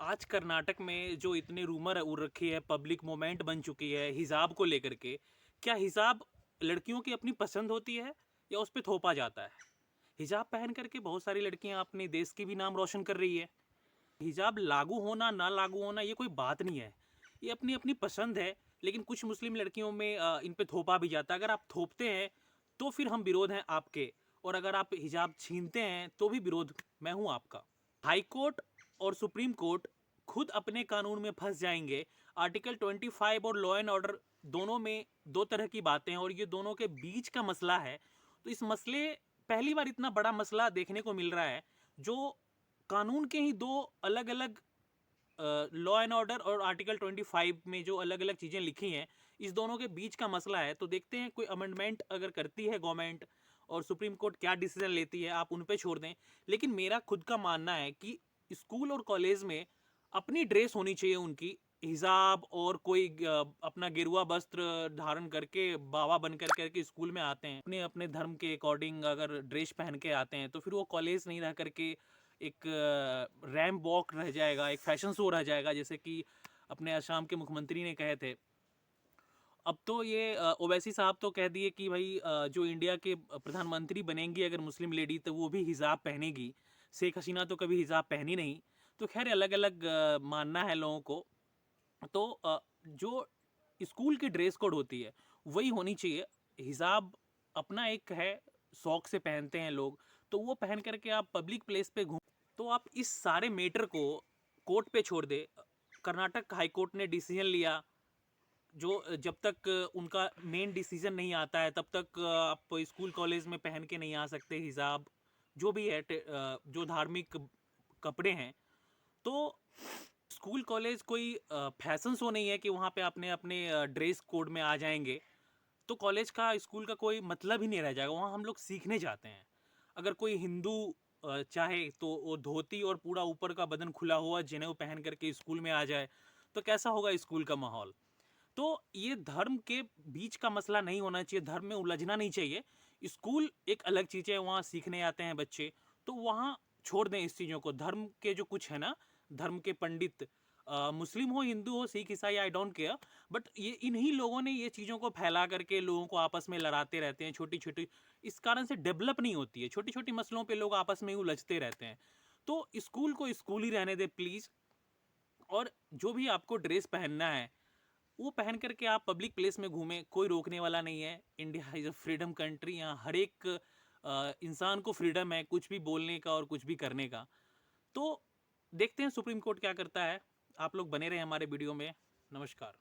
आज कर्नाटक में जो इतने रूमर उड़ रखी है, पब्लिक मोमेंट बन चुकी है हिजाब को लेकर के, क्या हिजाब लड़कियों की अपनी पसंद होती है या उस पर थोपा जाता है? हिजाब पहन करके बहुत सारी लड़कियां अपने देश की भी नाम रोशन कर रही है। हिजाब लागू होना ना लागू होना ये कोई बात नहीं है, ये अपनी अपनी पसंद है। लेकिन कुछ मुस्लिम लड़कियों में इन पे थोपा भी जाता है। अगर आप थोपते हैं तो फिर हम विरोध हैं आपके, और अगर आप हिजाब छीनते हैं तो भी विरोध मैं हूं आपका। हाई कोर्ट और सुप्रीम कोर्ट खुद अपने कानून में फंस जाएंगे। आर्टिकल 25 और लॉ एंड ऑर्डर दोनों में दो तरह की बातें हैं और ये दोनों के बीच का मसला है। तो इस मसले पहली बार इतना बड़ा मसला देखने को मिल रहा है, जो कानून के ही दो अलग अलग लॉ एंड ऑर्डर और आर्टिकल 25 में जो अलग अलग चीज़ें लिखी हैं, इस दोनों के बीच का मसला है। तो देखते हैं कोई अमेंडमेंट अगर करती है गवर्नमेंट और सुप्रीम कोर्ट क्या डिसीजन लेती है, आप उन पे छोड़ दें। लेकिन मेरा खुद का मानना है कि स्कूल और कॉलेज में अपनी ड्रेस होनी चाहिए उनकी। हिजाब और कोई अपना गेरुआ वस्त्र धारण करके बाबा बन करके स्कूल में आते हैं, अपने अपने धर्म के अकॉर्डिंग अगर ड्रेस पहन के आते हैं तो फिर वो कॉलेज नहीं रह करके एक रैंप वॉक रह जाएगा, एक फैशन शो रह जाएगा, जैसे कि अपने असम के मुख्यमंत्री ने कहे थे। अब तो ये ओवैसी साहब तो कह दिए कि भाई जो इंडिया के प्रधानमंत्री बनेंगी अगर मुस्लिम लेडी तो वो भी हिजाब पहनेगी। शेख हसीना तो कभी हिजाब पहनी नहीं। तो खैर अलग अलग मानना है लोगों को। तो जो स्कूल की ड्रेस कोड होती है वही होनी चाहिए। हिजाब अपना एक है, शौक से पहनते हैं लोग, तो वो पहन करके आप पब्लिक प्लेस पे घूम। तो आप इस सारे मैटर को कोर्ट पे छोड़ दे। कर्नाटक हाई कोर्ट ने डिसीजन लिया, जो जब तक उनका मेन डिसीजन नहीं आता है तब तक आप स्कूल कॉलेज में पहन के नहीं आ सकते हिजाब, जो भी है जो धार्मिक कपड़े हैं। तो स्कूल कॉलेज कोई फैशन शो नहीं है कि वहाँ पे अपने अपने ड्रेस कोड में आ जाएंगे। तो कॉलेज का स्कूल का कोई मतलब ही नहीं रह जाएगा, वहाँ हम लोग सीखने जाते हैं। अगर कोई हिंदू चाहे तो वो धोती और पूरा ऊपर का बदन खुला हुआ जनेऊ पहन करके स्कूल में आ जाए तो कैसा होगा स्कूल का माहौल? तो ये धर्म के बीच का मसला नहीं होना चाहिए, धर्म में उलझना नहीं चाहिए। स्कूल एक अलग चीज़ है, वहाँ सीखने आते हैं बच्चे, तो वहाँ छोड़ दें इस चीज़ों को। धर्म के जो कुछ है ना, धर्म के पंडित, मुस्लिम हो, हिंदू हो, सिख, ईसाई, आई डोंट केयर, बट ये इन्हीं लोगों ने ये चीज़ों को फैला करके लोगों को आपस में लड़ाते रहते हैं छोटी छोटी। इस कारण से डेवलप नहीं होती है, छोटी छोटी मसलों पे लोग आपस में ही उलझते रहते हैं। तो स्कूल को स्कूल ही रहने दे प्लीज़। और जो भी आपको ड्रेस पहनना है वो पहन करके आप पब्लिक प्लेस में घूमें, कोई रोकने वाला नहीं है। India is a freedom country, यहाँ हर एक इंसान को फ्रीडम है कुछ भी बोलने का और कुछ भी करने का। तो देखते हैं सुप्रीम कोर्ट क्या करता है। आप लोग बने रहे हमारे वीडियो में। नमस्कार।